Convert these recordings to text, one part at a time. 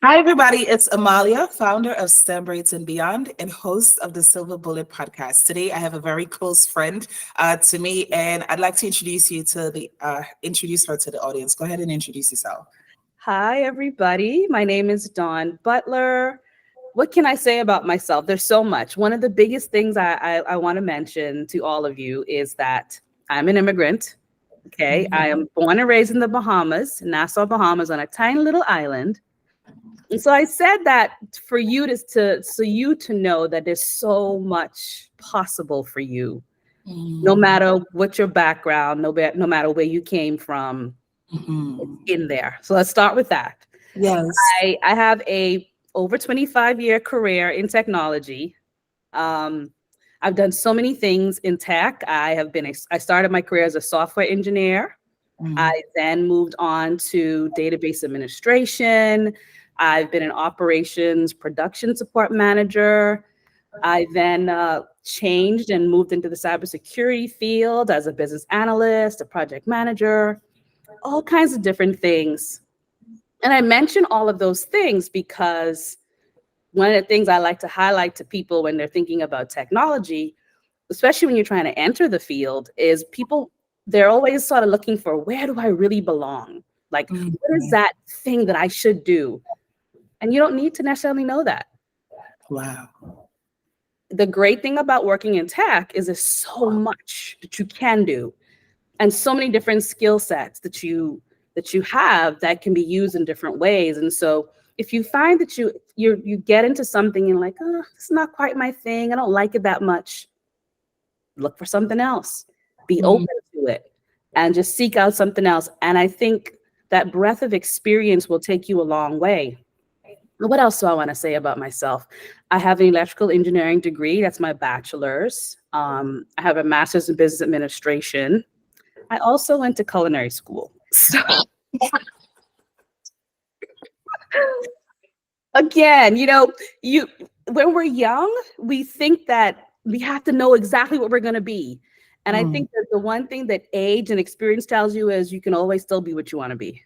Hi, everybody. It's Amalia, founder of S.T.E.M Braids and Beyond and host of the Silver Bullet podcast. Today, I have a very close friend to me, and I'd like to introduce her to the audience. Go ahead and introduce yourself. Hi, everybody. My name is Dawn Butler. What can I say about myself? There's so much. One of the biggest things I want to mention to all of you is that I'm an immigrant. Okay. I am born and raised in the Bahamas, Nassau, Bahamas, on a tiny little island. And so I said that for you to know that there's so much possible for you, no matter what your background, no matter where you came from, in there. So let's start with that. Yes. I have a over 25-year career in technology. I've done so many things in tech. I started my career as a software engineer. I then moved on to database administration. I've been an operations production support manager. I then changed and moved into the cybersecurity field as a business analyst, a project manager, all kinds of different things. And I mention all of those things because one of the things I like to highlight to people when they're thinking about technology, especially when you're trying to enter the field, is they're always sort of looking for, where do I really belong? Like, what is that thing that I should do? And you don't need to necessarily know that. Wow. The great thing about working in tech is there's so much that you can do and so many different skill sets that you have that can be used in different ways. And so if you find that you get into something and like, oh, it's not quite my thing, I don't like it that much, look for something else. Be open to it and just seek out something else. And I think that breadth of experience will take you a long way. What else do I want to say about myself? I have an electrical engineering degree. That's my bachelor's. I have a master's in business administration. I also went to culinary school. So again, when we're young, we think that we have to know exactly what we're going to be. And I think that the one thing that age and experience tells you is you can always still be what you want to be.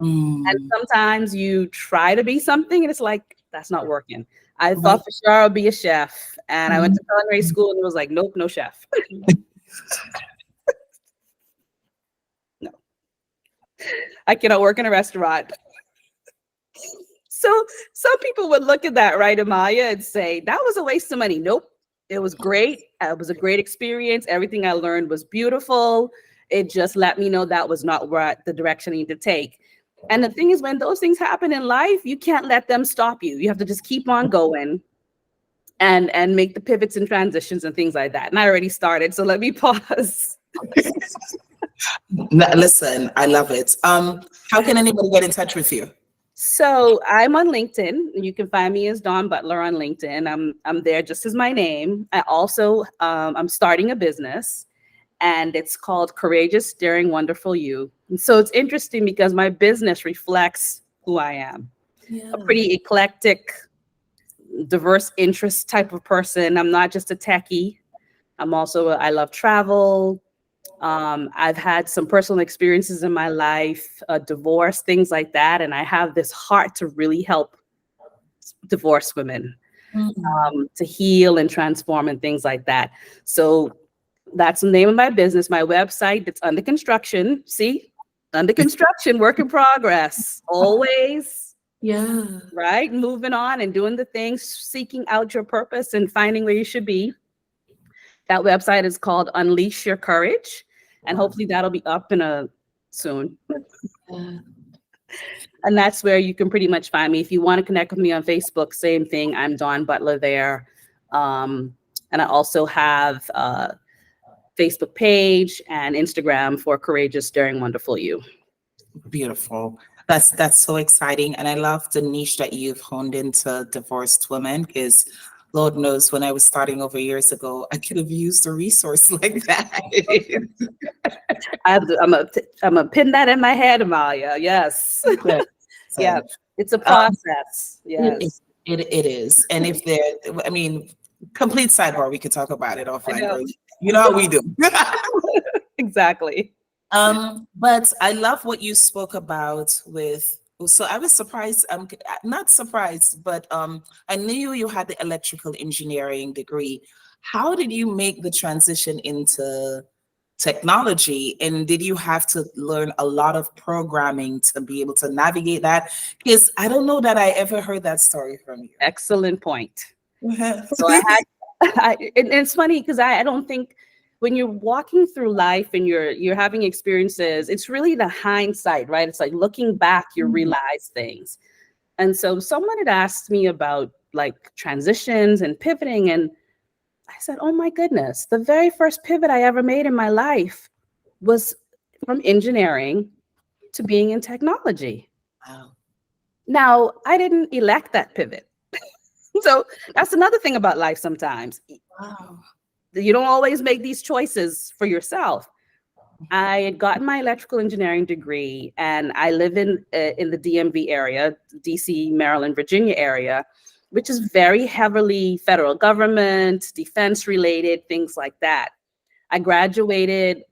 And sometimes you try to be something and it's like, that's not working. I thought for sure I'd be a chef. And I went to culinary school and it was like, nope, no chef. No. I cannot work in a restaurant. So some people would look at that, right, Amaya, and say, that was a waste of money. Nope. It was great. It was a great experience. Everything I learned was beautiful. It just let me know that was not the direction I need to take. And the thing is, when those things happen in life, you can't let them stop you. You have to just keep on going and make the pivots and transitions and things like that. And I already started, so let me pause. Listen, I love it. How can anybody get in touch with you? So I'm on LinkedIn. You can find me as Dawn Butler on LinkedIn. I'm there just as my name. I also, I'm starting a business. And it's called Courageous Daring Wonderful You. And so it's interesting because my business reflects who I am. Yeah. A pretty eclectic, diverse interest type of person. I'm not just a techie. I love travel. I've had some personal experiences in my life, divorce, things like that. And I have this heart to really help divorced women to heal and transform and things like that. So that's the name of my business. My website, it's under construction. See, under construction, work in progress, always. Yeah. Right. Moving on and doing the things, seeking out your purpose and finding where you should be. That website is called Unleash Your Courage. And hopefully that'll be up soon. And that's where you can pretty much find me. If you want to connect with me on Facebook, same thing. I'm Dawn Butler there. And I also have Facebook page and Instagram for Courageous Daring Wonderful You. Beautiful. That's so exciting. And I love the niche that you've honed into divorced women, because Lord knows when I was starting over years ago, I could have used a resource like that. I'm gonna pin that in my head, Amalia. Yes. So, yeah. It's a process. Yes. It is. And if complete sidebar, we could talk about it offline. You know how we do. Exactly. But I love what you spoke about with So I was surprised. Not surprised, but I knew you had the electrical engineering degree. How did you make the transition into technology? And did you have to learn a lot of programming to be able to navigate that? Because I don't know that I ever heard that story from you. Excellent point. Mhm. So I had, and it's funny because I don't think when you're walking through life and you're having experiences, it's really the hindsight, right? It's like looking back, you realize things. And so someone had asked me about like transitions and pivoting, and I said, "Oh my goodness, the very first pivot I ever made in my life was from engineering to being in technology." Wow. Now, I didn't elect that pivot. So that's another thing about life sometimes. Wow. You don't always make these choices for yourself. I had gotten my electrical engineering degree, and I live in the DMV area, DC, Maryland, Virginia area, which is very heavily federal government, defense related, things like that. I graduated,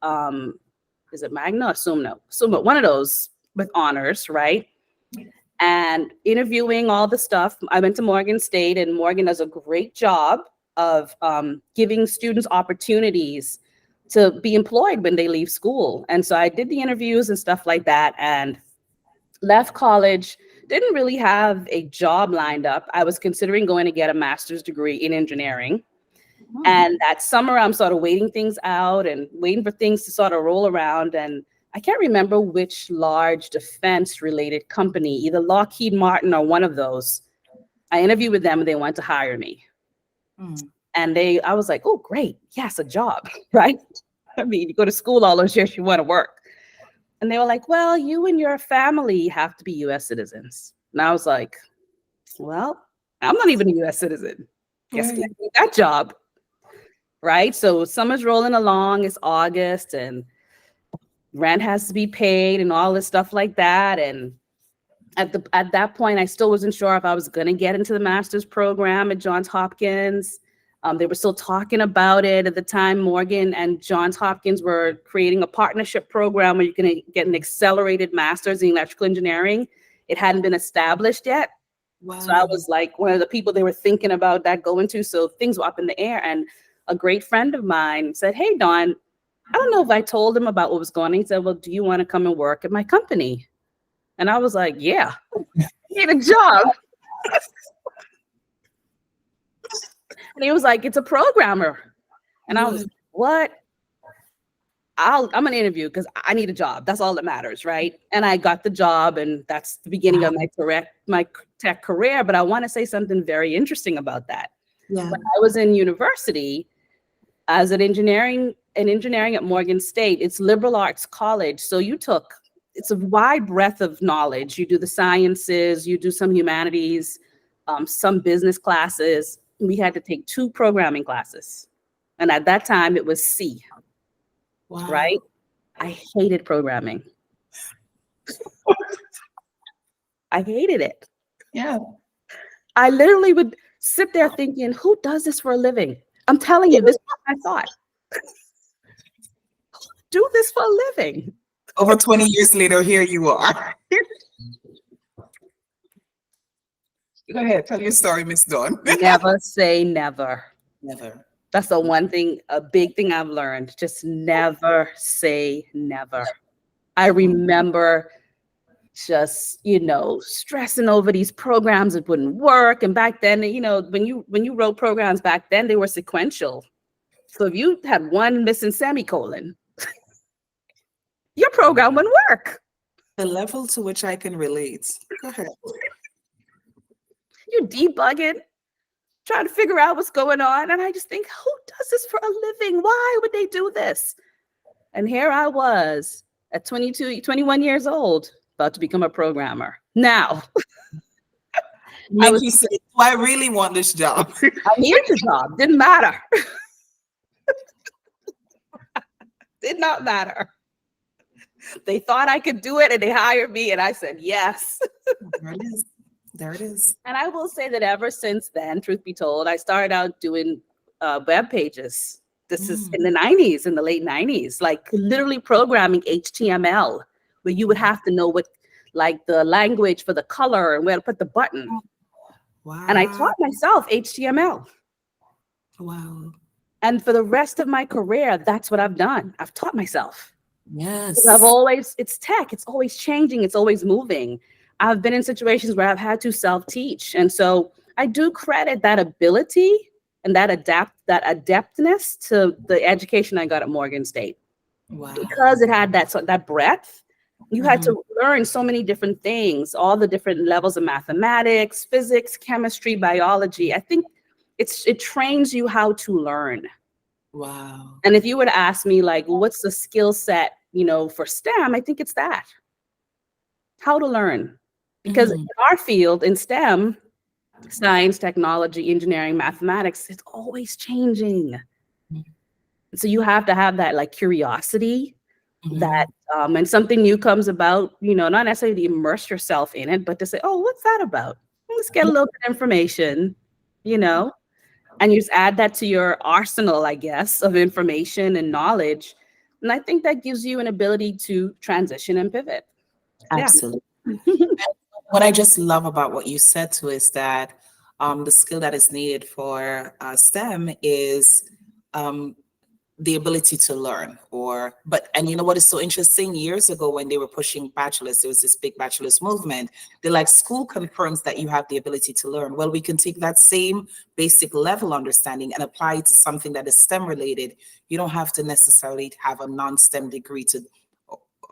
is it Magna or Summa? Summa, one of those with honors, right? And interviewing all the stuff. I went to Morgan State, and Morgan does a great job of giving students opportunities to be employed when they leave school. And so I did the interviews and stuff like that, and left college, didn't really have a job lined up. I was considering going to get a master's degree in engineering. And that summer, I'm sort of waiting things out and waiting for things to sort of roll around. And I can't remember which large defense related company, either Lockheed Martin or one of those. I interviewed with them and they wanted to hire me. Mm. And I was like, oh, great. Yes, a job, right? I mean, you go to school all those years, you want to work. And they were like, well, you and your family have to be US citizens. And I was like, well, I'm not even a US citizen. Guess I Right. need that job. Right? So summer's rolling along, it's August, and rent has to be paid and all this stuff like that. And at that point, I still wasn't sure if I was going to get into the master's program at Johns Hopkins. They were still talking about it at the time. Morgan and Johns Hopkins were creating a partnership program where you can get an accelerated master's in electrical engineering. It hadn't been established yet. So I Wow. was like one of the people they were thinking about that going to. So things were up in the air. And a great friend of mine said, hey, Dawn, I don't know if I told him about what was going on. He said, well, do you want to come and work at my company? And I was like, yeah, I need a job. And he was like, it's a programmer. And I was like, what? I'm going to interview because I need a job. That's all that matters, right? And I got the job, and that's the beginning of my tech career. But I want to say something very interesting about that. Yeah. When I was in university, as an engineering at Morgan State, it's liberal arts college. So it's a wide breadth of knowledge. You do the sciences, you do some humanities, some business classes. We had to take 2 programming classes. And at that time it was C, Wow. right? I hated programming. I hated it. Yeah. I literally would sit there thinking, who does this for a living? I'm telling you, this is what I thought. Do this for a living. Over 20 years later, here you are. Go ahead, tell your story, Miss Dawn. Never say never. Never. That's the one thing, a big thing I've learned. Just never say never. I remember just, stressing over these programs that wouldn't work. And back then, when you wrote programs back then, they were sequential. So if you had one missing semicolon, your program wouldn't work. The level to which I can relate. Go ahead. You're debugging, trying to figure out what's going on. And I just think, who does this for a living? Why would they do this? And here I was at 21 years old, about to become a programmer. Now, You say, do I really want this job? I needed the job. Didn't matter. Did not matter. They thought I could do it and they hired me, and I said yes. There it is. There it is. And I will say that ever since then, truth be told, I started out doing web pages. This is in the 90s, in the late 90s, like literally programming HTML, where you would have to know what, like the language for the color and where to put the button. And I Wow. taught myself HTML. Wow. And for the rest of my career, that's what I've done. I've taught myself. Yes. It's tech, it's always changing, it's always moving. I've been in situations where I've had to self-teach. And so I do credit that ability and that adeptness to the education I got at Morgan State, Wow. because it had that breadth. You had Mhm. to learn so many different things, all the different levels of mathematics, physics, chemistry, biology. I think it trains you how to learn. Wow. And if you were to ask me, like, what's the skill set, for STEM, I think it's that, how to learn. Because in Mhm. our field, in STEM, science, technology, engineering, mathematics, it's always changing. So you have to have that like curiosity, that Mhm. and something new comes about, not necessarily to immerse yourself in it, but to say, oh, what's that about? Let's get a little bit of information, and you just add that to your arsenal, I guess, of information and knowledge. And I think that gives you an ability to transition and pivot. Yeah. Absolutely. What I just love about what you said too is that the skill that is needed for STEM is um, the ability to learn. And you know what is so interesting? Years ago, when they were pushing bachelors, there was this big bachelor's movement. They're like, school confirms that you have the ability to learn. Well, we can take that same basic level understanding and apply it to something that is STEM related. You don't have to necessarily have a non-STEM degree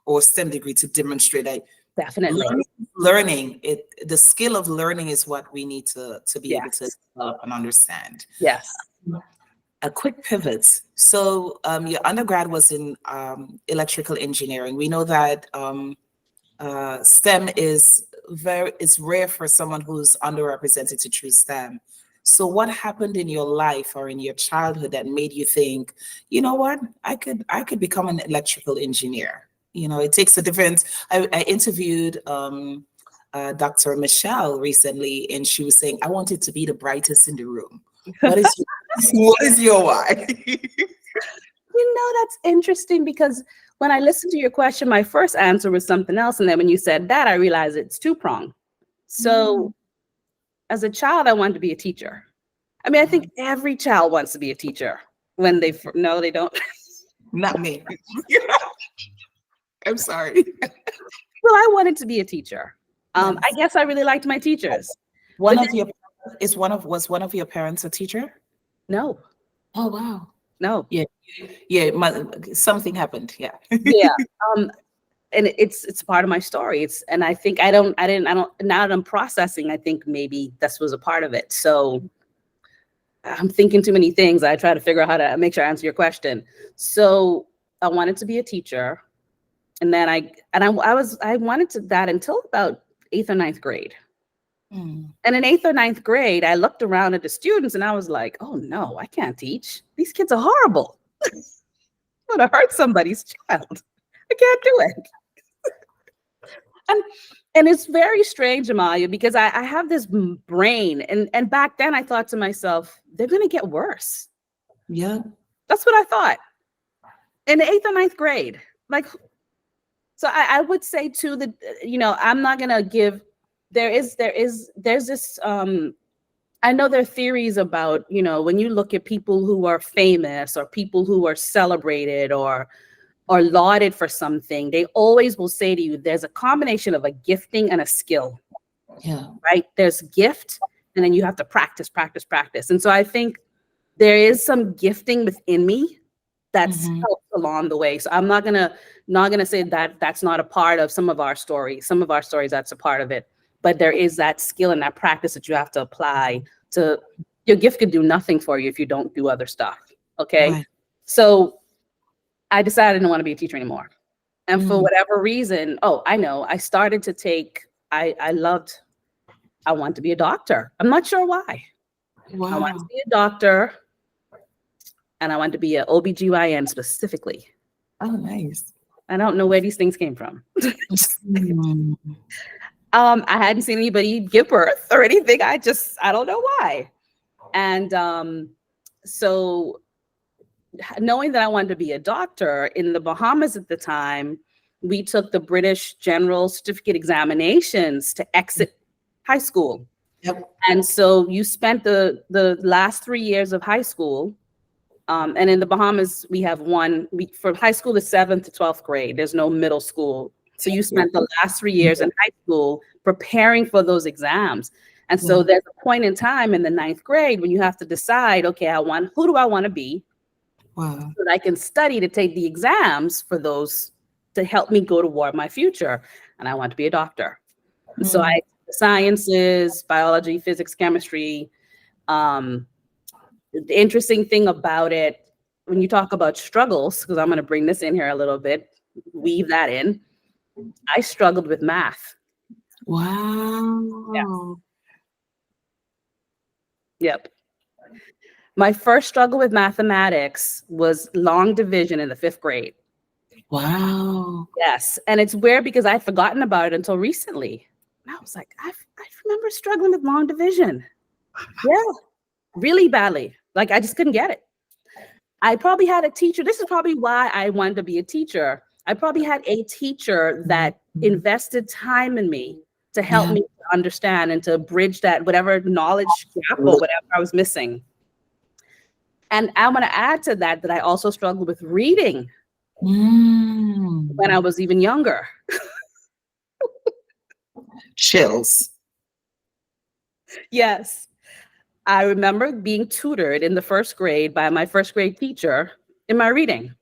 or STEM degree to demonstrate that Definitely. learning it. The skill of learning is what we need to be able to Yes. develop and understand. Yes. A quick pivot. So your undergrad was in electrical engineering. We know that STEM is rare for someone who's underrepresented to choose STEM. So what happened in your life or in your childhood that made you think, you know what, I could become an electrical engineer? It takes a different. I interviewed Dr. Michelle recently, and she was saying, I wanted to be the brightest in the room. What is what is your why? That's interesting, because when I listened to your question, my first answer was something else. And then when you said that, I realized it's two-pronged. So as a child, I wanted to be a teacher. I mean, I think every child wants to be a teacher when no, they don't. Not me. I'm sorry. Well, I wanted to be a teacher. I Yes. guess I really liked my teachers. One But of your was one of your parents a teacher? no, Oh wow. no. Yeah. Yeah. Something happened. Yeah. Yeah. Um, and it's part of my story. And I think I don't, now that I'm processing, I think maybe this was a part of it. So I'm thinking too many things. I try to figure out how to make sure I answer your question. So I wanted to be a teacher. And then I wanted to that until about 8th or 9th grade. Mm. And in 8th or 9th grade, I looked around at the students and I was like, oh no, I can't teach. These kids are horrible. I'm gonna hurt somebody's child. I can't do it. And it's very strange, Amalia, because I have this brain, and back then I thought to myself, they're gonna get worse. Yeah. That's what I thought. In the 8th or 9th grade. Like, so I would say too that, I'm not gonna give, there's this I know there are theories about, when you look at people who are famous or people who are celebrated or lauded for something, they always will say to you, there's a combination of a gifting and a skill, Yeah. right? There's gift, and then you have to practice, practice, practice. And so I think there is some gifting within me that's Mhm. helped along the way. So I'm not gonna say that that's not a part of some of our stories. Some of our stories, that's a part of it. But there is that skill and that practice that you have to apply to. Your gift could do nothing for you if you don't do other stuff. Okay. Right. So I decided I didn't want to be a teacher anymore. And for Mm. whatever reason, I know, I started to take, I wanted to be a doctor. I'm not sure why. I wanted to Wow. be a doctor, and I wanted to be an OBGYN specifically. Oh, nice. I don't know where these things came from. Mm. I hadn't seen anybody give birth or anything. I don't know why. And so knowing that I wanted to be a doctor in the Bahamas at the time, we took the British General Certificate examinations to exit high school. Yep. And so you spent the last 3 years of high school. And in the Bahamas, we have from high school to 7th to 12th grade. There's no middle school. So you spent the last 3 years in high school preparing for those exams. And so there's a point in time in the 9th grade when you have to decide, okay, who do I want to be? Wow. So that I can study to take the exams for those to help me go toward my future. And I want to be a doctor. So I sciences, biology, physics, chemistry. The interesting thing about it, when you talk about struggles, because I'm going to bring this in here a little bit, weave that in. I struggled with math. Wow. Yeah. Yep. My first struggle with mathematics was long division in the 5th grade. Wow. Yes. And it's weird because I'd forgotten about it until recently. And I was like, I remember struggling with long division. Yeah, really badly. Like I just couldn't get it. I probably had a teacher. This is probably why I wanted to be a teacher. I probably had a teacher that invested time in me to help me to understand and to bridge that whatever knowledge gap or whatever I was missing. And I want to add to that I also struggled with reading when I was even younger. Chills. Yes. I remember being tutored in the 1st grade by my 1st grade teacher in my reading.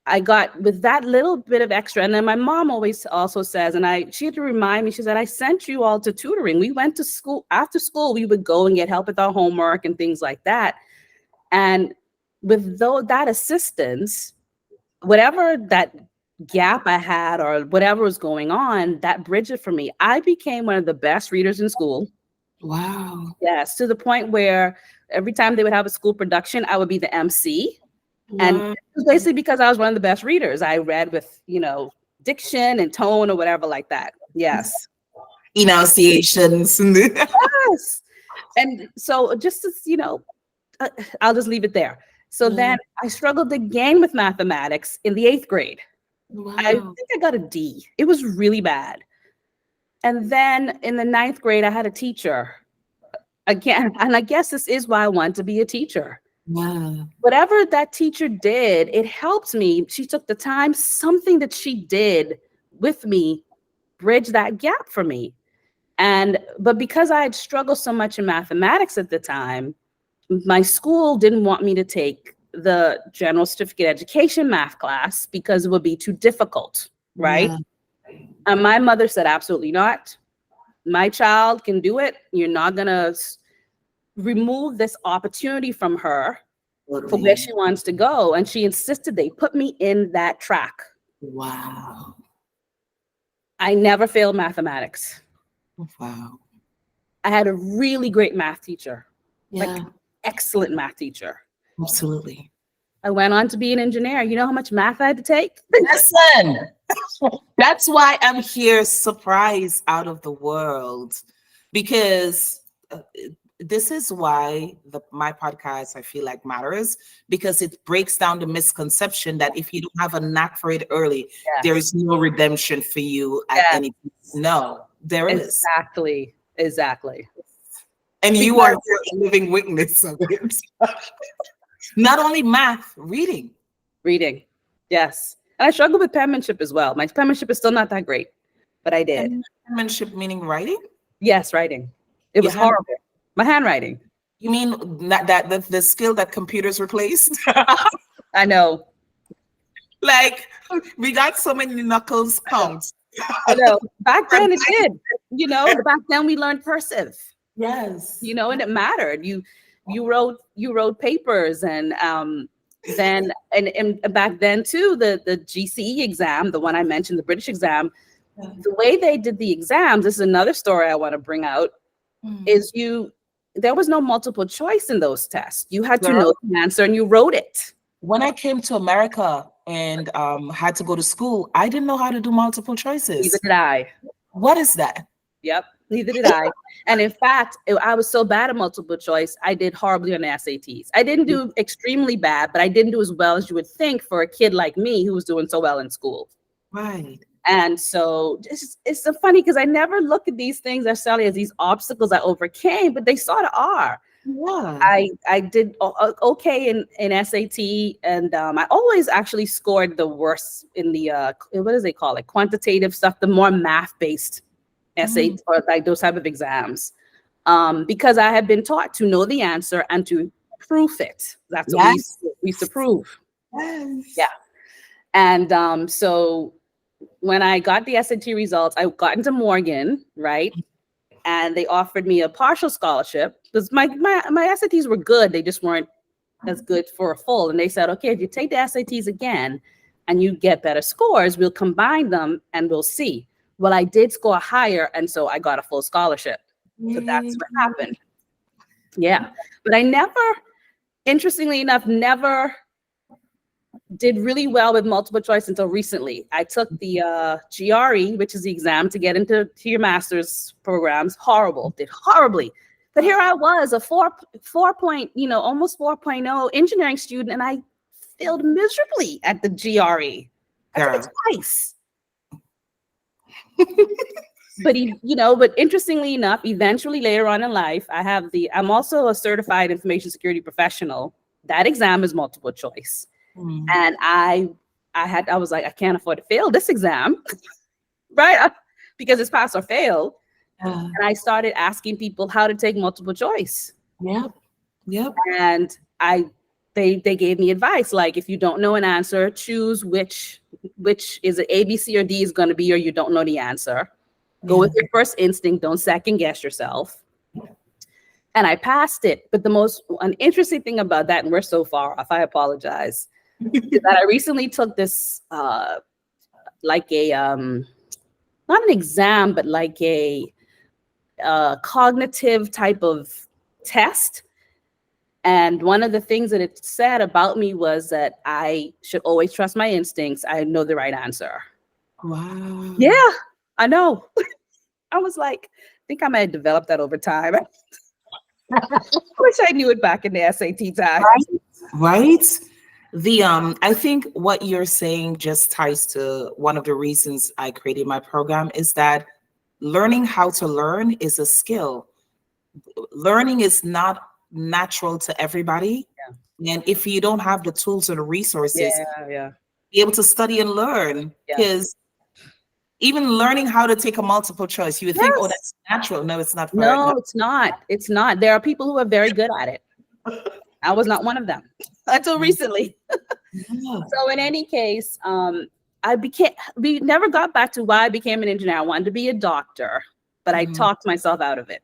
I got with that little bit of extra. And then my mom always also says, and she had to remind me, she said, I sent you all to tutoring. We went to school. After school, we would go and get help with our homework and things like that. And with that assistance, whatever that gap I had or whatever was going on, that bridged it for me. I became one of the best readers in school. Wow. Yes, to the point where every time they would have a school production, I would be the MC. Wow. And it was basically because I was one of the best readers. I read with, diction and tone or whatever like that. Yes. Enunciations. Yes. And so just as, I'll just leave it there. So then I struggled again with mathematics in the 8th grade. Wow. I think I got a D. It was really bad. And then in the 9th grade, I had a teacher again. And I guess this is why I wanted to be a teacher. Wow. Whatever that teacher did, it helped me. She took the time, something that she did with me, bridge that gap for me. But because I had struggled so much in mathematics at the time, my school didn't want me to take the general certificate education math class because it would be too difficult, right? Yeah. And my mother said, absolutely not. My child can do it. You're not going to remove this opportunity from her for where she wants to go. And she insisted they put me in that track. Wow. I never failed mathematics. Wow. I had a really great math teacher. Yeah. Like excellent math teacher. Absolutely. I went on to be an engineer. You know how much math I had to take? Listen, that's why I'm here, surprised out of the world, because this is why my podcast, I feel like, matters, because it breaks down the misconception that if you don't have a knack for it early, there is no redemption for you at any point. No, there is. Exactly. And you are a living witness of it. Not only math, reading. Yes. And I struggle with penmanship as well. My penmanship is still not that great, but I did. And penmanship meaning writing? Yes, writing. It was horrible. My handwriting. You mean that the skill that computers replaced? I know. Like, we got so many knuckles counts. I know. Back then it did. Back then we learned cursive. Yes. And it mattered. You wrote papers and back then too, the GCE exam, the one I mentioned, the British exam, the way they did the exams, this is another story I want to bring out, is there was no multiple choice in those tests. You had to know the answer and you wrote it. When I came to America and had to go to school, I didn't know how to do multiple choices. Neither did I. What is that? Yep. Neither did I. And in fact, I was so bad at multiple choice, I did horribly on the SATs. I didn't do extremely bad, but I didn't do as well as you would think for a kid like me who was doing so well in school. Right. And so it's so funny because I never look at these things necessarily as these obstacles I overcame, but they sort of are. Yeah. I did okay in SAT, and I always actually scored the worst in the what does they call it, quantitative stuff, the more math based SAT or like those type of exams, because I had been taught to know the answer and to prove it. That's what we used to prove. Yes. Yeah, and so when I got the SAT results, I got into Morgan, right? And they offered me a partial scholarship because my SATs were good. They just weren't as good for a full. And they said, okay, if you take the SATs again and you get better scores, we'll combine them and we'll see. Well, I did score higher, and so I got a full scholarship. So that's what happened. Yeah. But I never, interestingly enough, never did really well with multiple choice until recently. I took the GRE, which is the exam to get into your master's programs. Horrible, did horribly. But here I was, a almost 4.0 engineering student, and I failed miserably at the GRE. I took it twice. But interestingly enough, eventually later on in life, I'm also a certified information security professional. That exam is multiple choice. And I was like, I can't afford to fail this exam, right? Because it's pass or fail. And I started asking people how to take multiple choice. Yep. And they gave me advice, like, if you don't know an answer, choose which is it A, B, C, or D is going to be, or you don't know the answer. Go with your first instinct. Don't second guess yourself. And I passed it. But an interesting thing about that, and we're so far off, I apologize, is that I recently took this like a not an exam, but like a cognitive type of test. And one of the things that it said about me was that I should always trust my instincts. I know the right answer. Wow. Yeah, I know. I was like, I think I might have developed that over time. I wish I knew it back in the SAT time. Right. I think what you're saying just ties to one of the reasons I created my program, is that learning how to learn is a skill. Learning is not natural to everybody. And if you don't have the tools or the resources, be able to study and learn, because even learning how to take a multiple choice, you would think, oh, that's natural. No, it's not. It's not. It's not. There are people who are very good at it. I was not one of them until recently. So in any case, we never got back to why I became an engineer. I wanted to be a doctor, but I talked myself out of it.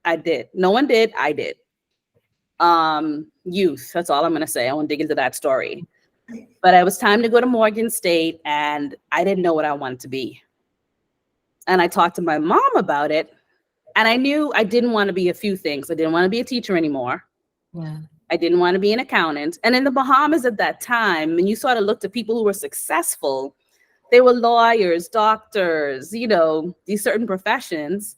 I did. No one did. I did. Youth. That's all I'm going to say. I won't dig into that story. But it was time to go to Morgan State, and I didn't know what I wanted to be. And I talked to my mom about it, and I knew I didn't want to be a few things. I didn't want to be a teacher anymore. I didn't want to be an accountant. And in the Bahamas at that time, when you sort of looked at people who were successful, they were lawyers, doctors, these certain professions.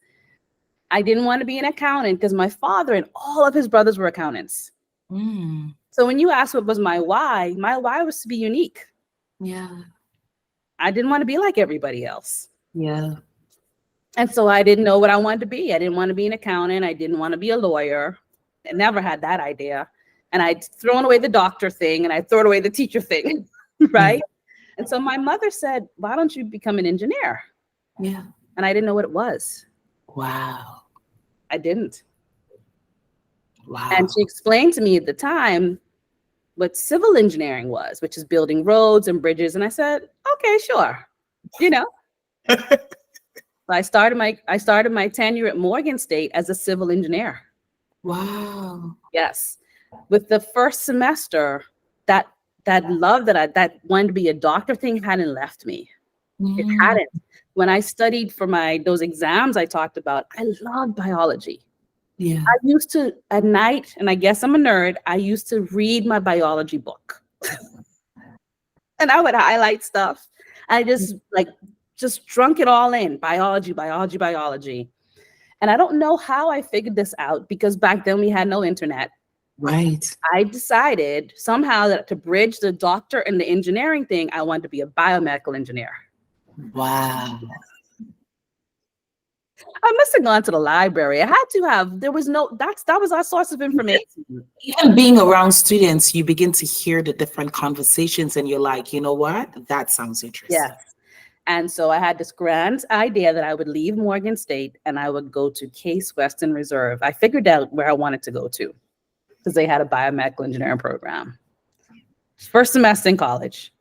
I didn't want to be an accountant because my father and all of his brothers were accountants. So when you ask what was my why was to be unique. I didn't want to be like everybody else. And so I didn't know what I wanted to be. I didn't want to be an accountant. I didn't want to be a lawyer. I never had that idea. And I'd thrown away the doctor thing, and I'd thrown away the teacher thing, right? And so my mother said, why don't you become an engineer? And I didn't know what it was. Wow. I didn't. Wow. And she explained to me at the time what civil engineering was, which is building roads and bridges. And I said, okay, sure. I started my tenure at Morgan State as a civil engineer. Wow. Yes. With the first semester, that love that wanted to be a doctor thing hadn't left me. It hadn't. When I studied for those exams I talked about, I loved biology. I used to, at night, and I guess I'm a nerd, I used to read my biology book. And I would highlight stuff. I just drunk it all in. Biology. And I don't know how I figured this out because back then we had no internet. Right. I decided somehow that to bridge the doctor and the engineering thing, I wanted to be a biomedical engineer. Wow. I must have gone to the library. I had to have, there was no, that was our source of information. Even being around students, you begin to hear the different conversations and you're like, you know what? That sounds interesting. Yes. And so I had this grand idea that I would leave Morgan State and I would go to Case Western Reserve. I figured out where I wanted to go to because they had a biomedical engineering program. First semester in college.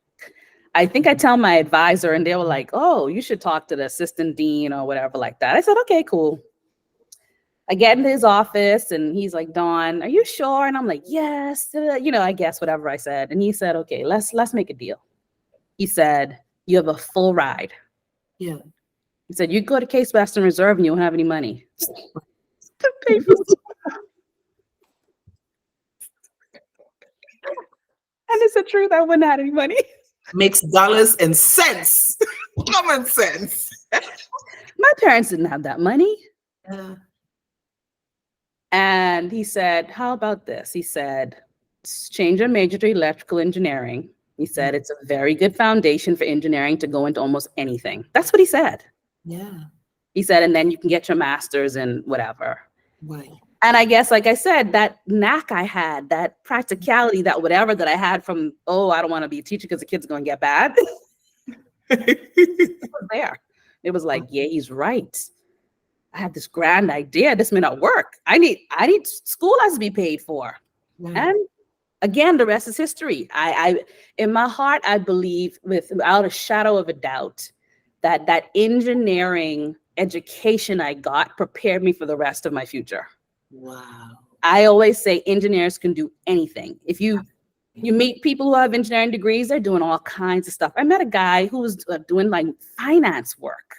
I think I tell my advisor and they were like, oh, you should talk to the assistant dean or whatever like that. I said, okay, cool. I get in his office and he's like, Dawn, are you sure? And I'm like, yes, you know, I guess whatever I said. And he said, okay, let's make a deal. He said, you have a full ride. Yeah. He said, you go to Case Western Reserve and you won't have any money to pay for and it's the truth, I wouldn't have any money. Makes dollars and cents. Common sense. My parents didn't have that money. Yeah. And he said, how about this? He said, change your major to electrical engineering. He said, it's a very good foundation for engineering to go into almost anything. That's what he said. Yeah. He said, and then you can get your master's in whatever. Right. And I guess, like I said, that knack I had, that practicality, that whatever that I had from, oh, I don't want to be a teacher because the kids are going to get bad. It was there. It was like, yeah, he's right. I have this grand idea. This may not work. I need school has to be paid for. Right. And again, the rest is history. I in my heart, I believe without a shadow of a doubt that engineering education I got prepared me for the rest of my future. Wow. I always say engineers can do anything. If you meet people who have engineering degrees, they're doing all kinds of stuff. I met a guy who was doing like finance work.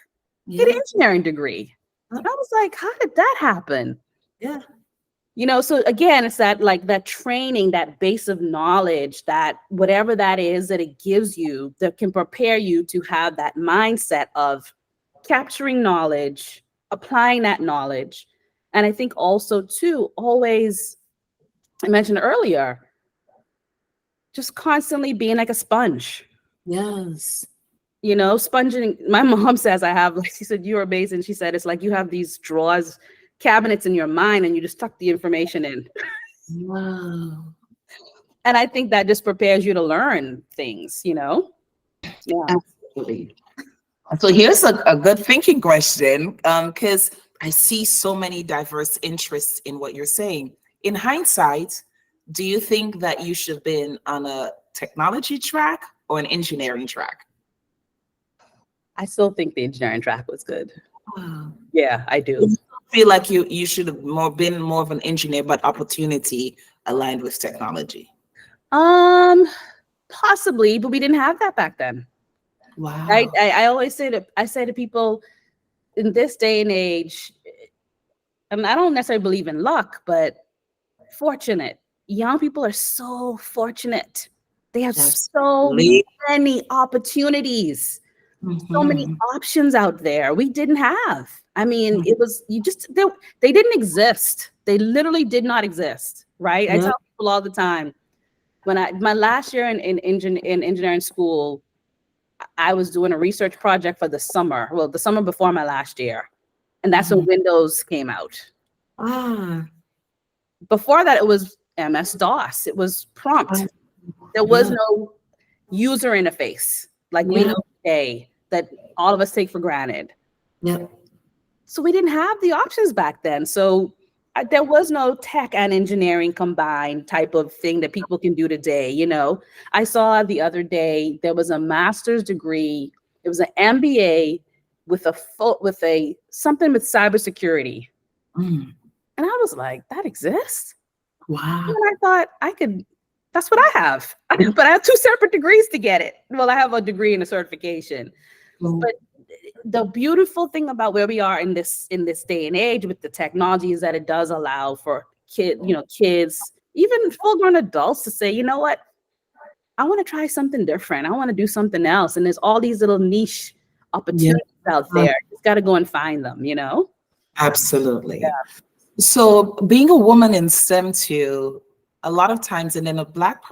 He had an engineering degree. And I was like, how did that happen? Yeah. You know, so again, it's that like that training, that base of knowledge, that whatever that is that it gives you that can prepare you to have that mindset of capturing knowledge, applying that knowledge. And I think also too, always, I mentioned earlier, just constantly being like a sponge. Yes. You know, sponging. My mom says I have, like she said, you're amazing. She said, it's like you have these drawers, cabinets in your mind and you just tuck the information in. Wow. And I think that just prepares you to learn things, you know? Yeah. Absolutely. So here's a good thinking question, because I see so many diverse interests in what you're saying. In hindsight, do you think that you should have been on a technology track or an engineering track? I still think the engineering track was good. Wow. Yeah, I do. I feel like you should have been more of an engineer, but opportunity aligned with technology. Possibly, but we didn't have that back then. Wow. Right? I always say to people in this day and age, and I don't necessarily believe in luck, but fortunate. Young people are so fortunate. They have Absolutely. so many opportunities, so many options out there we didn't have. I mean, it was, they didn't exist. They literally did not exist, right? I tell people all the time, when my last year in engineering school, I was doing a research project for the summer before my last year. And that's when Windows came out. Before that, it was MS-DOS. It was prompt. There was no user interface like we know today that all of us take for granted. Yep. So we didn't have the options back then. So there was no tech and engineering combined type of thing that people can do today. You know, I saw the other day, there was a master's degree. It was an MBA with something with cybersecurity. And I was like, that exists? Wow. And I thought that's what I have. But I have 2 separate degrees to get it. Well, I have a degree and a certification. But the beautiful thing about where we are in this day and age with the technology is that it does allow for kids, even full-grown adults to say, you know what, I want to try something different. I want to do something else. And there's all these little niche opportunities out there. You just got to go and find them, you know? Absolutely. So being a woman in STEM too, a lot of times, and then a black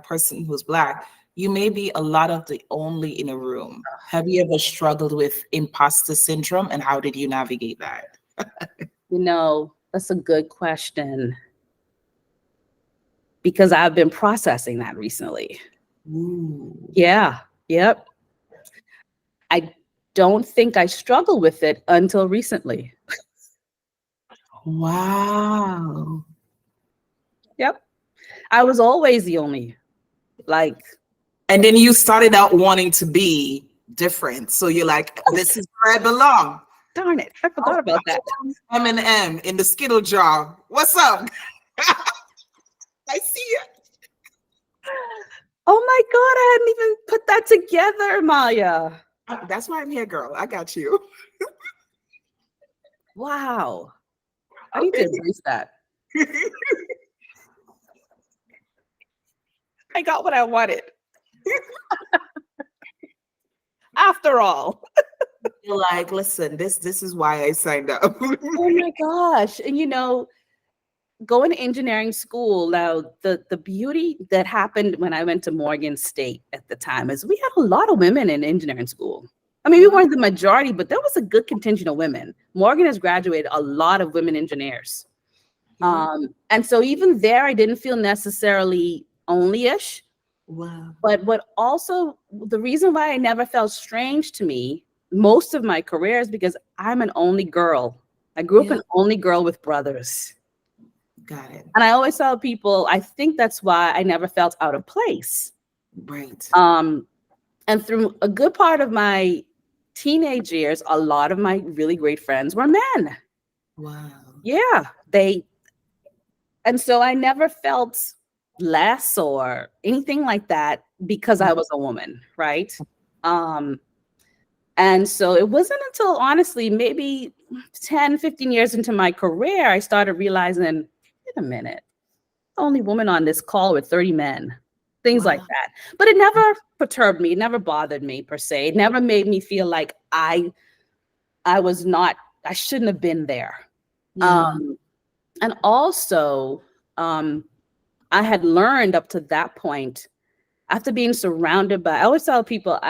person who's black, you may be a lot of the only in a room. Have you ever struggled with imposter syndrome, and how did you navigate that? That's a good question because I've been processing that recently. Ooh. Yeah. Yep. I don't think I struggled with it until recently. Wow. Yep. I was always the only, like, And then you started out wanting to be different. So you're like, this is where I belong. darn it, I forgot about that. M&M in the Skittle jar. What's up? I see you. Oh my God, I hadn't even put that together, Maya. That's why I'm here, girl. I got you. Wow. I need to embrace that. I got what I wanted. After all. You're like, listen, this is why I signed up. Oh my gosh. And going to engineering school, now the beauty that happened when I went to Morgan State at the time is we had a lot of women in engineering school. I mean, we weren't the majority, but there was a good contingent of women. Morgan has graduated a lot of women engineers. And so even there, I didn't feel necessarily only-ish. Wow. But the reason why I never felt strange to me most of my career is because I'm an only girl. I grew up an only girl with brothers. Got it. And I always tell people, I think that's why I never felt out of place. Right. And through a good part of my teenage years, a lot of my really great friends were men. Wow. Yeah, and so I never felt less or anything like that because I was a woman, right? And so it wasn't until honestly, maybe 10, 15 years into my career, I started realizing, wait a minute, only woman on this call with 30 men, things like that. But it never perturbed me, it never bothered me per se. It never made me feel like I shouldn't have been there. And also, I had learned up to that point, after being surrounded by, I always tell people,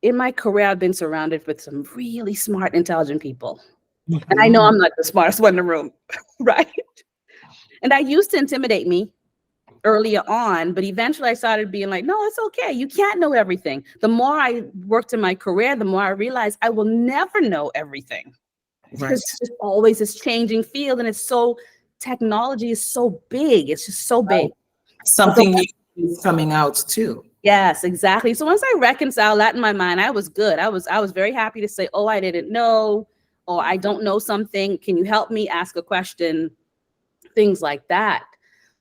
in my career, I've been surrounded with some really smart, intelligent people. And I know I'm not the smartest one in the room, right? And that used to intimidate me earlier on, but eventually I started being like, no, it's okay. You can't know everything. The more I worked in my career, the more I realized I will never know everything. Because it's just always this changing field, and technology is so big. It's just so big. Something new is coming out too. Yes, exactly. So once I reconciled that in my mind, I was good. I was very happy to say, oh, I didn't know, or I don't know something. Can you help me ask a question? Things like that.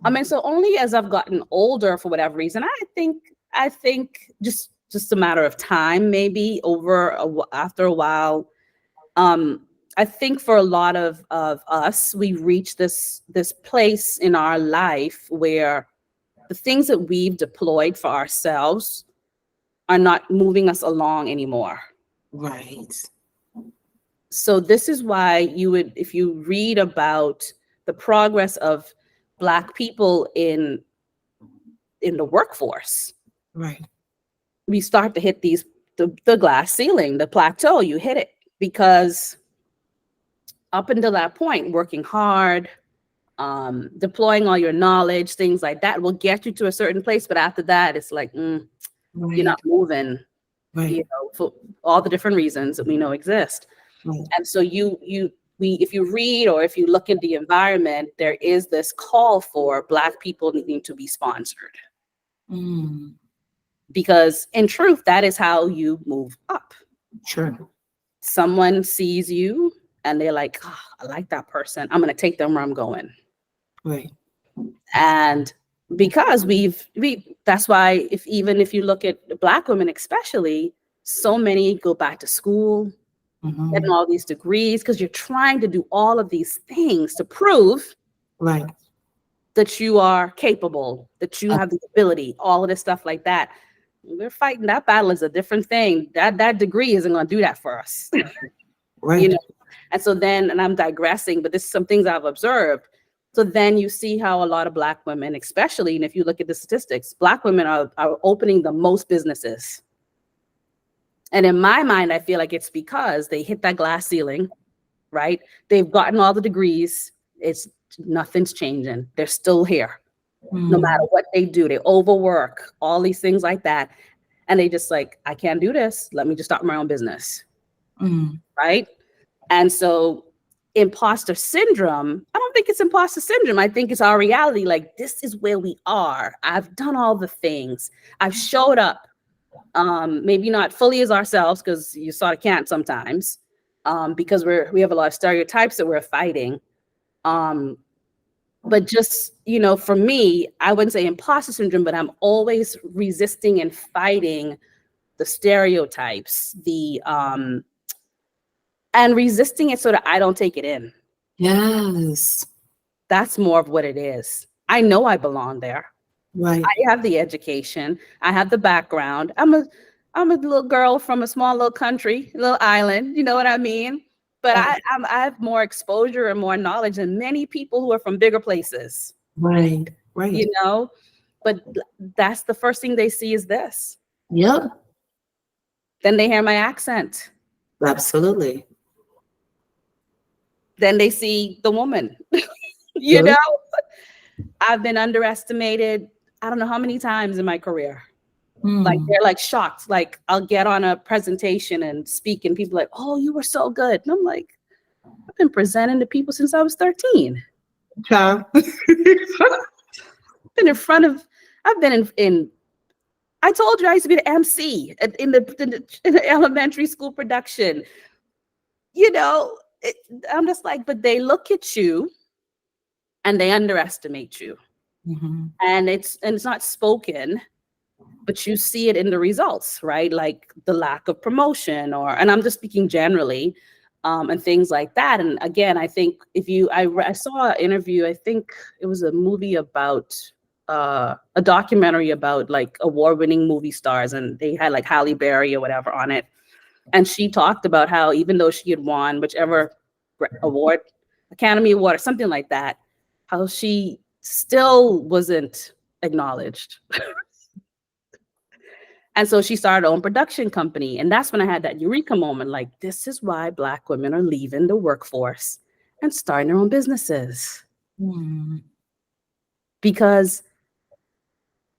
I mean, so only as I've gotten older, for whatever reason, I think just a matter of time, maybe after a while. I think for a lot of us, we reach this place in our life where the things that we've deployed for ourselves are not moving us along anymore. Right. So this is why if you read about the progress of Black people in the workforce, right, we start to hit the glass ceiling, the plateau. You hit it because up until that point, working hard, deploying all your knowledge, things like that will get you to a certain place. But after that, it's like, you're not moving, for all the different reasons that we know exist. Right. And so if you read or if you look in the environment, there is this call for Black people needing to be sponsored. Because in truth, that is how you move up. True. Someone sees you and they're like, oh, I like that person. I'm going to take them where I'm going. Right. And because that's why if you look at Black women, especially, so many go back to school, getting all these degrees, because you're trying to do all of these things to prove that you are capable, that you have the ability, all of this stuff like that. We're fighting that battle is a different thing. That degree isn't going to do that for us. Right. And so then, and I'm digressing, but this is some things I've observed. So then you see how a lot of Black women, especially, and if you look at the statistics, Black women are opening the most businesses. And in my mind, I feel like it's because they hit that glass ceiling, right? They've gotten all the degrees. Nothing's changing. They're still here. No matter what they do, they overwork, all these things like that. And they just like, I can't do this. Let me just start my own business. Right? And so imposter syndrome, I don't think it's imposter syndrome. I think it's our reality. Like, this is where we are. I've done all the things. I've showed up. Maybe not fully as ourselves, because you sort of can't sometimes, because we have a lot of stereotypes that we're fighting. But just, for me, I wouldn't say imposter syndrome, but I'm always resisting and fighting the stereotypes, and resisting it so that I don't take it in. Yes. That's more of what it is. I know I belong there. Right. I have the education. I have the background. I'm a little girl from a small little country, little island. You know what I mean? But I have more exposure and more knowledge than many people who are from bigger places. Right. But that's the first thing they see is this. Yep. Then they hear my accent. Absolutely. Then they see the woman. I've been underestimated, I don't know how many times in my career. Like, they're like shocked. Like, I'll get on a presentation and speak, and people are like, oh, you were so good. And I'm like, I've been presenting to people since I was 13. Yeah. I've been in I told you I used to be the MC in the elementary school production. I'm just like, but they look at you and they underestimate you. And it's not spoken, but you see it in the results, right? Like the lack of promotion, and I'm just speaking generally, and things like that. And again, I think I saw an interview, I think it was a movie about, a documentary about like award-winning movie stars, and they had like Halle Berry or whatever on it. And she talked about how even though she had won whichever award, Academy Award or something like that, how she still wasn't acknowledged. And so she started her own production company. And that's when I had that eureka moment. Like, this is why Black women are leaving the workforce and starting their own businesses. Because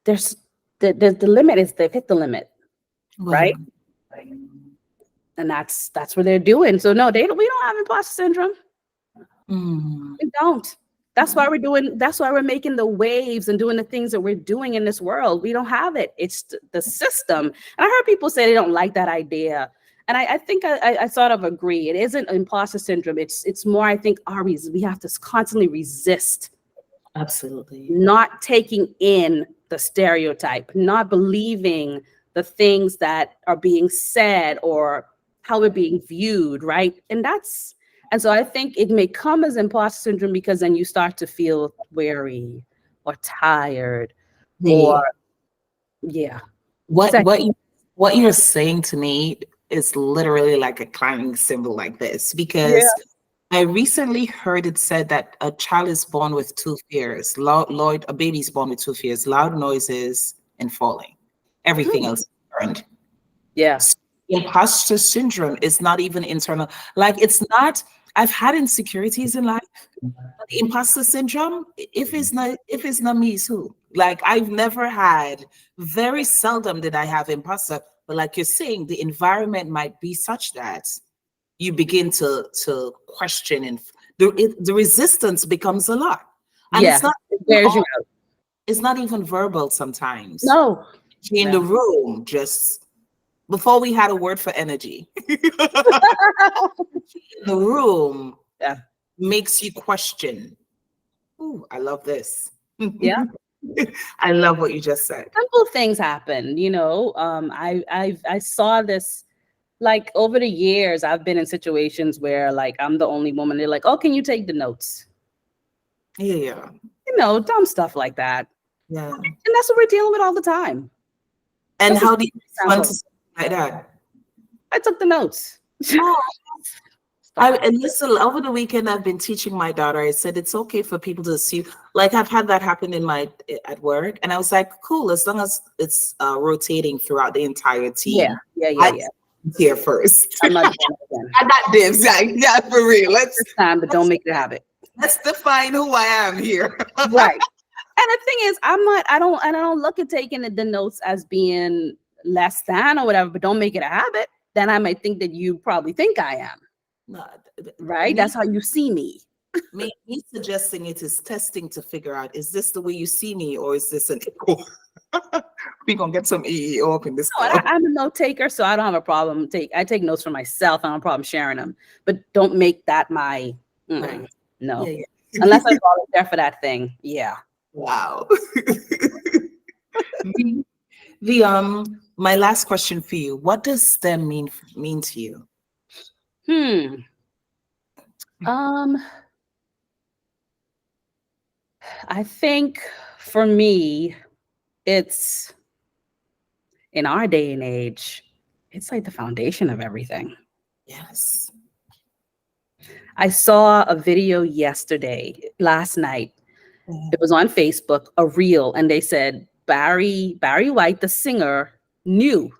there's the limit is they've hit the limit. Right? And that's what they're doing. So no, we don't have imposter syndrome. We don't. That's why we're making the waves and doing the things that we're doing in this world. We don't have it. It's the system. And I heard people say they don't like that idea. And I think I sort of agree. It isn't imposter syndrome. It's more, I think, we have to constantly resist. Absolutely. Not taking in the stereotype, not believing the things that are being said or how we're being viewed, right? And so I think it may come as imposter syndrome because then you start to feel weary or tired or What you're saying to me is literally like a climbing symbol like this, because I recently heard it said that a child is born with two fears. A baby's born with two fears: loud noises and falling. Everything else is earned. So imposter syndrome is not even internal. Like, it's not. I've had insecurities in life, but the imposter syndrome, if it's not me, it's who? Like, I've never had, very seldom did I have imposter, but like you're saying, the environment might be such that you begin to question, and the resistance becomes a lot. And it's not even verbal sometimes. No. In the room, just before we had a word for energy. The room makes you question. Ooh, I love this. Yeah. I love what you just said. Simple things happen, I saw this, like, over the years. I've been in situations where, like, I'm the only woman. They're like, oh, can you take the notes? Yeah. Dumb stuff like that. Yeah. And that's what we're dealing with all the time. And how do you respond to something like that? I took the notes. And listen, over the weekend, I've been teaching my daughter. I said it's okay for people to assume. Like I've had that happen in my at work, and I was like, cool, as long as it's rotating throughout the entire Yeah, team. yeah. Here first. I'm not doing it again. I got dibs. Yeah, for real. This time, but don't make it a habit. Let's define who I am here. Right. And the thing is, I don't look at taking the notes as being less than or whatever, but don't make it a habit. Then I might think that you probably think I am. No, Right? That's how you see me. me suggesting it is testing to figure out, is this the way you see me or is this an echo? We're gonna get some EEO up in this. No, I'm a note taker, so I don't have a problem. I take notes for myself. I don't have a problem sharing them, but don't make that my Right. no. Yeah. Unless I volunteer for that thing. Yeah. Wow. My last question for you: what does STEM mean to you? I think for me, it's in our day and age, it's like the foundation of everything. Yes. I saw a video last night. It was on Facebook, a reel, and they said Barry White, the singer, knew.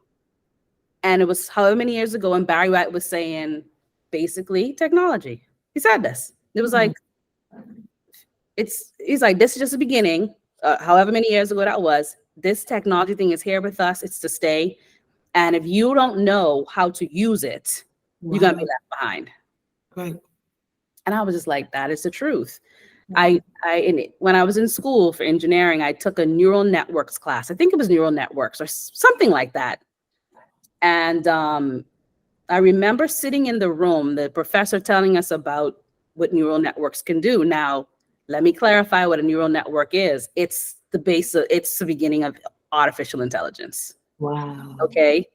And it was however many years ago, and Barry White was saying basically technology. He said this. It was like, he's like, this is just the beginning. However many years ago that was, this technology thing is here with us. It's to stay. And if you don't know how to use it, you're going to be left behind. Right. And I was just like, that is the truth. When I was in school for engineering, I took a neural networks class. I think it was neural networks or something like that. And I remember sitting in the room, the professor telling us about what neural networks can do. Now, let me clarify what a neural network is. It's it's the beginning of artificial intelligence. Wow. Okay.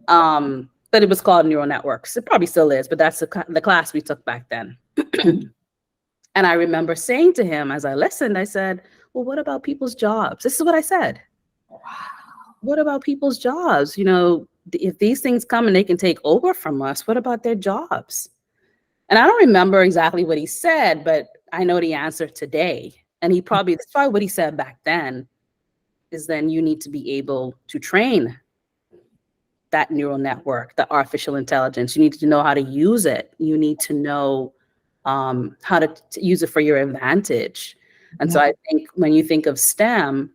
But it was called neural networks. It probably still is, but that's the class we took back then. And I remember saying to him as I listened, I said, well, what about people's jobs? This is what I said. Wow. What about people's jobs? You know, if these things come and they can take over from us, what about their jobs? And I don't remember exactly what he said, but I know the answer today. And that's probably what he said back then, is then you need to be able to train that neural network, the artificial intelligence. You need to know how to use it. You need to know how to use it for your advantage. And so I think when you think of STEM,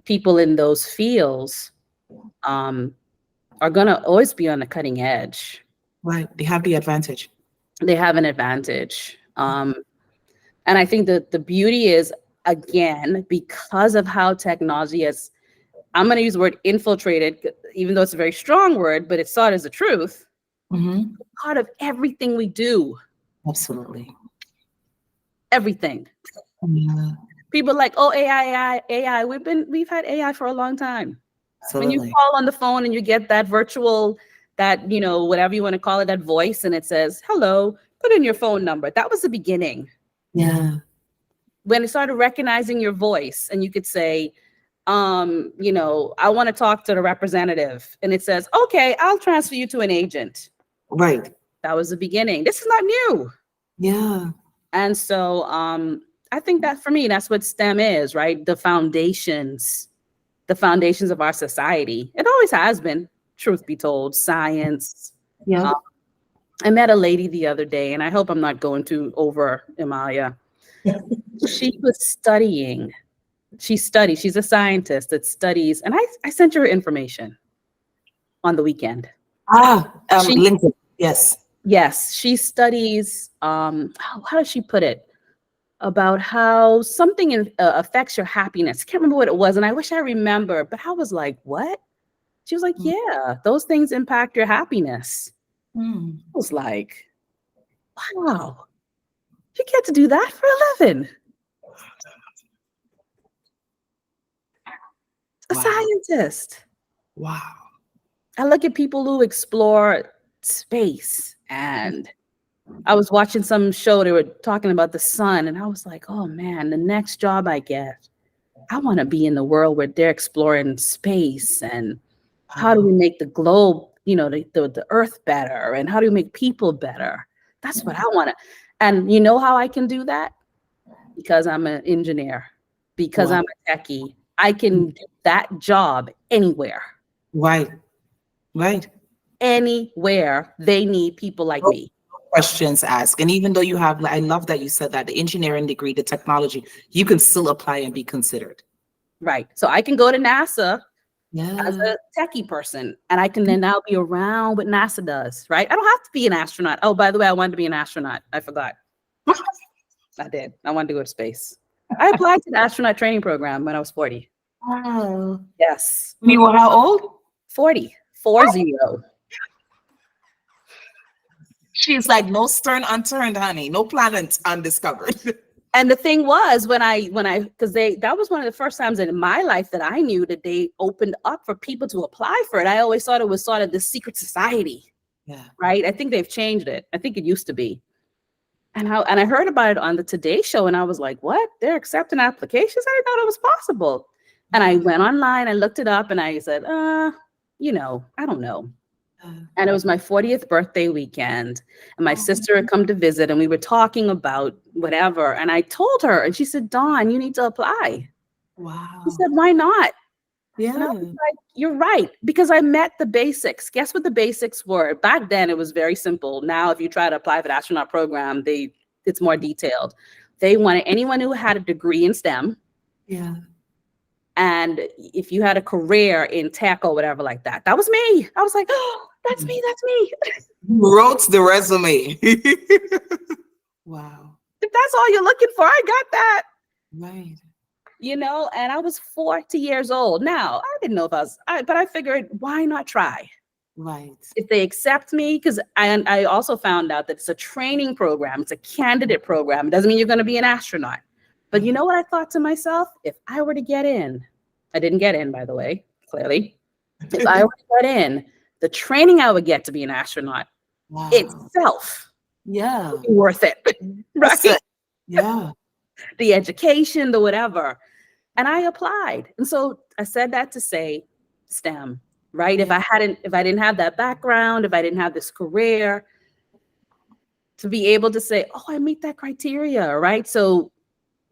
people in those fields are going to always be on the cutting edge. Right. They have the advantage. They have an advantage. And I think that the beauty is, again, because of how technology has, I'm going to use the word infiltrated, even though it's a very strong word, but it's sought as the truth. Part of everything we do. Absolutely. Everything. Yeah. People are like, oh, AI. We've had AI for a long time. Absolutely. When you call on the phone and you get that virtual, that, you know, whatever you want to call it, that voice, and it says, hello, put in your phone number. That was the beginning. Yeah. When it started recognizing your voice and you could say, you know, I want to talk to the representative, and it says, okay, I'll transfer you to an agent. Right. That was the beginning. This is not new. Yeah. And so I think that for me, that's what STEM is, right? The foundations of our society. It always has been, truth be told, science. Yeah. I met a lady the other day, and I hope I'm not going too over, Amalia. She was studying. She's a scientist that studies, and I sent her information on the weekend. LinkedIn. Yes. Yes, she studies, how does she put it? About how something affects your happiness. I can't remember what it was, and I wish I remember, but I was like, what? She was like, yeah, those things impact your happiness. I was like, wow, you get to do that for a living. A scientist. Wow. I look at people who explore space, and I was watching some show, they were talking about the sun, and I was like, oh man, the next job I get, I want to be in the world where they're exploring space, and how do we make the globe, you know, the earth better, and how do we make people better? That's what I want to. And you know how I can do that? Because I'm an engineer, because Wow. I'm a techie. I can do that job anywhere. Right. Right. Anywhere they need people like No me. questions asked. And even though you have, I love that you said that, the engineering degree, the technology, you can still apply and be considered. Right. So I can go to NASA as Yeah. a techie person, and I can then now be around what NASA does, right? I don't have to be an astronaut. Oh, by the way, I wanted to be an astronaut. I forgot. I did. I wanted to go to space. I applied to the astronaut training program when I was 40. Wow. Yes. You were how old? 40. 40. She's like, no stone unturned, honey. No planet undiscovered. And the thing was because that was one of the first times in my life that I knew that they opened up for people to apply for it. I always thought it was sort of this secret society. Yeah. Right. I think they've changed it. I think it used to be. And I heard about it on the Today Show, and I was like, what? They're accepting applications? I didn't know it was possible. And I went online, I looked it up, and I said, I don't know. And it was my 40th birthday weekend, and my sister had come to visit, and we were talking about whatever. And I told her, and she said, Dawn, you need to apply. Wow. She said, why not? Yeah. And I was like, you're right, because I met the basics. Guess what the basics were? Back then, it was very simple. Now, if you try to apply for the astronaut program, it's more detailed. They wanted anyone who had a degree in STEM. Yeah. And if you had a career in tech or whatever like that, that was me. I was like, oh, that's me. That's me. You wrote the resume. Wow. If that's all you're looking for, I got that. Right. And I was 40 years old. Now, I didn't know if but I figured, why not try? Right. If they accept me, because I also found out that it's a training program. It's a candidate program. It doesn't mean you're going to be an astronaut. But you know what I thought to myself? If I were to get in, I didn't get in, by the way, clearly. If I were to get in, the training I would get to be an astronaut itself would be worth it. Right? It. Yeah. The education, the whatever. And I applied. And so I said that to say STEM, right? Yeah. If I didn't have that background, if I didn't have this career, to be able to say, oh, I meet that criteria, right? So,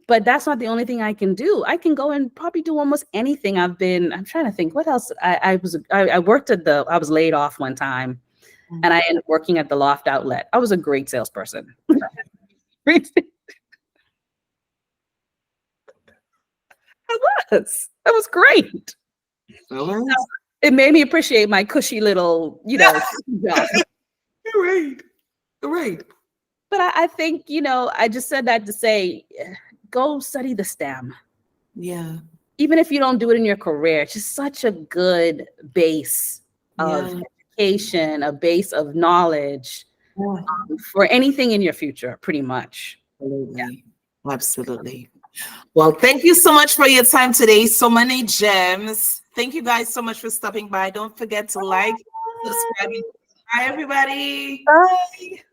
but that's not the only thing I can do. I can go and probably do almost anything. I'm trying to think what else. I was laid off one time, and I ended up working at the Loft Outlet. I was a great salesperson. It was great. It made me appreciate my cushy little, job. Right. But I think, I just said that to say, go study the STEM. Yeah. Even if you don't do it in your career, it's just such a good base of education, a base of knowledge for anything in your future, pretty much. Absolutely. Yeah. Absolutely. Well, thank you so much for your time today. So many gems. Thank you guys so much for stopping by. Don't forget to like, subscribe. Bye, everybody. Bye.